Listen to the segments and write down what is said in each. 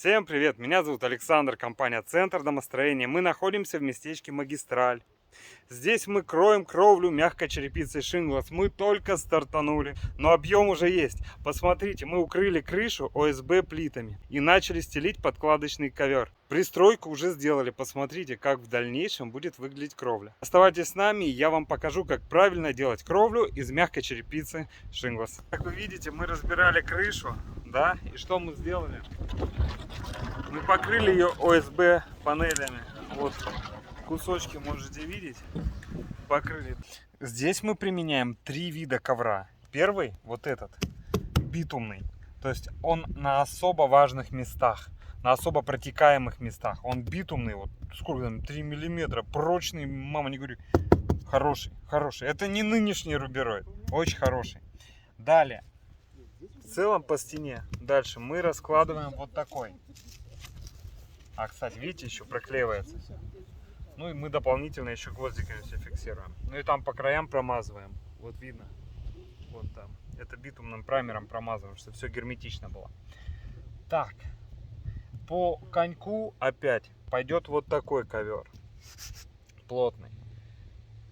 Всем привет, меня зовут Александр, компания Центр домостроения. Мы находимся в местечке Магистраль. Здесь мы кроем кровлю мягкой черепицей Shingles. Мы только стартанули, но объем уже есть. Посмотрите, мы укрыли крышу ОСБ плитами и начали стелить подкладочный ковер. Пристройку уже сделали. Посмотрите, как в дальнейшем будет выглядеть кровля. Оставайтесь с нами, и я вам покажу, как правильно делать кровлю из мягкой черепицы Shingles. Как вы видите, мы разбирали крышу, да, и что мы сделали? Мы покрыли ее ОСБ панелями. Вот кусочки можете видеть, покрыли. Здесь мы применяем 3 вида ковра. Первый, вот этот, битумный. То есть он на особо важных местах, на особо протекаемых местах. Он битумный, вот сколько там, 3 миллиметра, прочный, мама не говори. Хороший, хороший. Это не нынешний рубероид, очень хороший. Далее, в целом по стене, дальше мы раскладываем вот такой. А, кстати, видите, еще проклеивается. Ну и мы дополнительно еще гвоздиками все фиксируем. Ну и там по краям промазываем. Вот видно. Вот там. Это битумным праймером промазываем, чтобы все герметично было. Так. По коньку опять пойдет вот такой ковер. Плотный.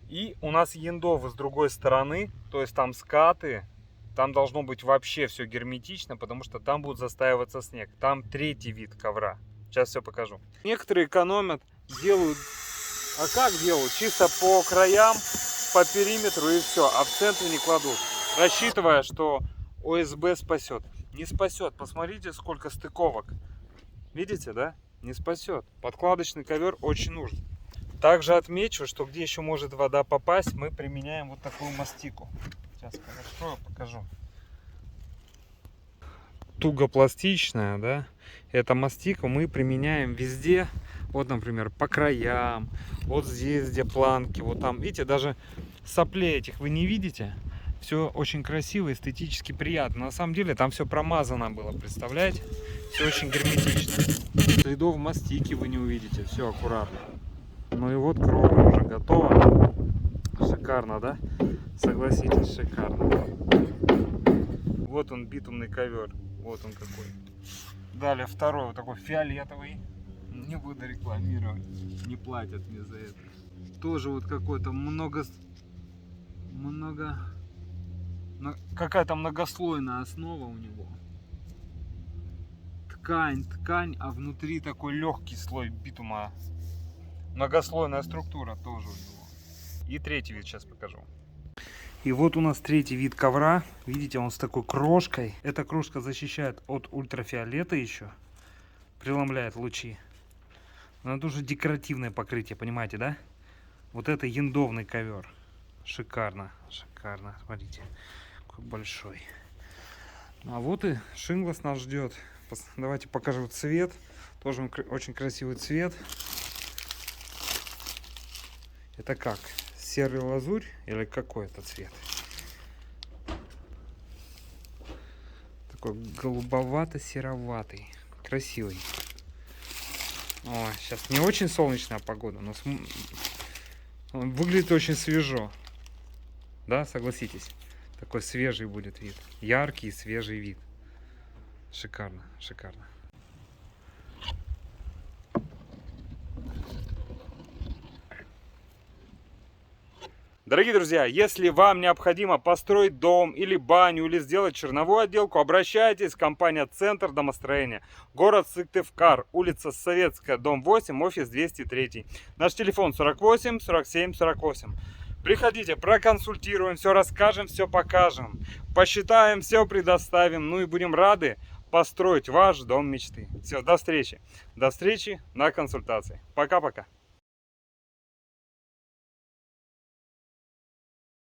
И у нас яндовы с другой стороны. То есть там скаты. Там должно быть вообще все герметично, потому что там будет застаиваться снег. Там 3-й вид ковра. Сейчас все покажу. Некоторые экономят, делают... А как делают? Чисто по краям, по периметру и все. А в центре не кладут. Рассчитывая, что ОСБ спасет. Не спасет. Посмотрите, сколько стыковок. Видите, да? Не спасет. Подкладочный ковер очень нужен. Также отмечу, что где еще может вода попасть, мы применяем вот такую мастику. Сейчас раскрою, покажу. Тугопластичная, да? Эта мастика мы применяем везде. Вот, например, по краям, вот здесь, где планки, вот там, видите, даже соплей этих вы не видите. Все очень красиво, эстетически приятно. На самом деле там все промазано было, представляете? Все очень герметично. Следов мастики вы не увидите, все аккуратно. Ну и вот кровля уже готова. Шикарно, да? Согласитесь, шикарно. Вот он, битумный ковер. Вот он какой. Далее второй, вот такой фиолетовый. Не буду рекламировать, не платят мне за это. Тоже вот какой-то какая-то многослойная основа у него. Ткань, а внутри такой легкий слой битума. Многослойная структура тоже у него. И 3-й вид сейчас покажу. И вот у нас 3-й вид ковра. Видите, он с такой крошкой. Эта крошка защищает от ультрафиолета еще. Преломляет лучи. Но это уже декоративное покрытие, понимаете, да? Вот это яндовный ковер. Шикарно, шикарно. Смотрите, какой большой. А вот и Shingles нас ждет. Давайте покажу цвет. Тоже очень красивый цвет. Это как? Серый лазурь или какой это цвет? Такой голубовато-сероватый. Красивый. О, сейчас не очень солнечная погода, но выглядит очень свежо. Да, согласитесь? Такой свежий будет вид. Яркий, свежий вид. Шикарно, шикарно. Дорогие друзья, если вам необходимо построить дом или баню, или сделать черновую отделку, обращайтесь в компанию Центр домостроения. Город Сыктывкар, улица Советская, дом 8, офис 203. Наш телефон 48 47 48. Приходите, проконсультируем, все расскажем, все покажем. Посчитаем, все предоставим. Ну и будем рады построить ваш дом мечты. Все, до встречи. До встречи на консультации. Пока-пока.